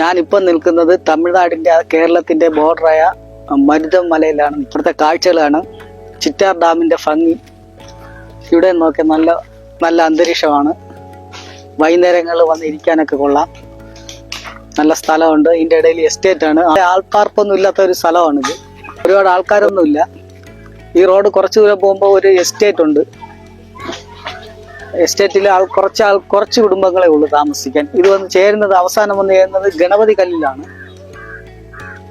ഞാനിപ്പോൾ നിൽക്കുന്നത് തമിഴ്നാടിൻ്റെ കേരളത്തിൻ്റെ ബോർഡറായ മരുതം മലയിലാണ്. ഇവിടുത്തെ കാഴ്ചകളാണ് ചിറ്റാർ ഡാമിൻ്റെ ഭംഗി. ഇവിടെ നോക്കിയാൽ നല്ല നല്ല അന്തരീക്ഷമാണ്. വൈകുന്നേരങ്ങളിൽ വന്നിരിക്കാനൊക്കെ കൊള്ളാം. നല്ല സ്ഥലമുണ്ട്. ഇതിൻ്റെ ഇടയിൽ എസ്റ്റേറ്റ് ആണ്. ആൾപ്പാർപ്പൊന്നും ഇല്ലാത്ത ഒരു സ്ഥലമാണിത്. ഒരുപാട് ആൾക്കാരൊന്നുമില്ല. ഈ റോഡ് കുറച്ച് ദൂരം പോകുമ്പോൾ ഒരു എസ്റ്റേറ്റ് ഉണ്ട്. എസ്റ്റേറ്റിൽ കുറച്ച് കുടുംബങ്ങളെ ഉള്ളൂ താമസിക്കാൻ. ഇത് വന്ന് ചേരുന്നത് അവസാനം വന്ന് ചേരുന്നത് ഗണപതി കല്ലിലാണ്.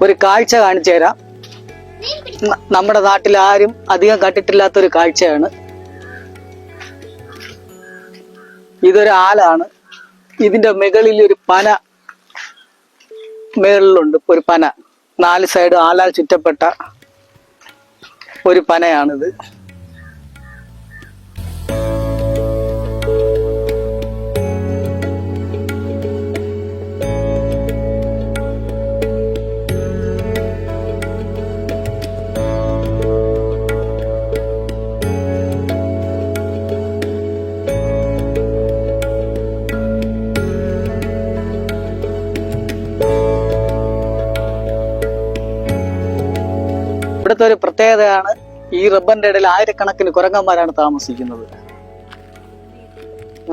ഒരു കാഴ്ച കാണിച്ചു തരാം. നമ്മുടെ നാട്ടിൽ ആരും അധികം കണ്ടിട്ടില്ലാത്തൊരു കാഴ്ചയാണ്. ഇതൊരു ആലാണ്. ഇതിന്റെ മുകളിൽ ഒരു പന മേളിലുണ്ട്. ഒരു പന 4 സൈഡ് ആലാൽ ചുറ്റപ്പെട്ട ഒരു പനയാണിത്. ഇവിടുത്തെ ഒരു പ്രത്യേകതയാണ് ഈ റബ്ബറിന്റെ ഇടയിൽ ആയിരക്കണക്കിന് കുരങ്ങന്മാരാണ് താമസിക്കുന്നത്.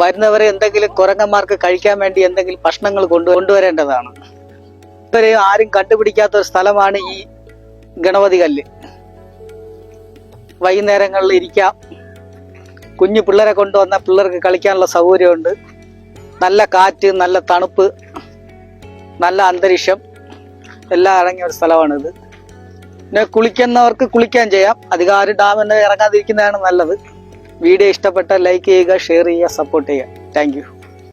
വരുന്നവരെ എന്തെങ്കിലും കുരങ്ങന്മാർക്ക് കഴിക്കാൻ വേണ്ടി എന്തെങ്കിലും ഭക്ഷണങ്ങൾ കൊണ്ടുവരേണ്ടതാണ്. ഇവരെ ആരും കണ്ടുപിടിക്കാത്ത ഒരു സ്ഥലമാണ് ഈ ഗണപതി കല്ല്. വൈകുന്നേരങ്ങളിൽ ഇരിക്കാം. കുഞ്ഞു പിള്ളേരെ കൊണ്ടുവന്ന പിള്ളേർക്ക് കളിക്കാനുള്ള സൗകര്യമുണ്ട്. നല്ല കാറ്റ്, നല്ല തണുപ്പ്, നല്ല അന്തരീക്ഷം എല്ലാം അടങ്ങിയ ഒരു സ്ഥലമാണിത്. പിന്നെ കുളിക്കുന്നവർക്ക് കുളിക്കാൻ ചെയ്യാം. അധികം ആരും ഡാമിന് ഇറങ്ങാതിരിക്കുന്നതാണ് നല്ലത്. വീഡിയോ ഇഷ്ടപ്പെട്ടാൽ ലൈക്ക് ചെയ്യുക, ഷെയർ ചെയ്യുക, സപ്പോർട്ട് ചെയ്യുക. Thank you.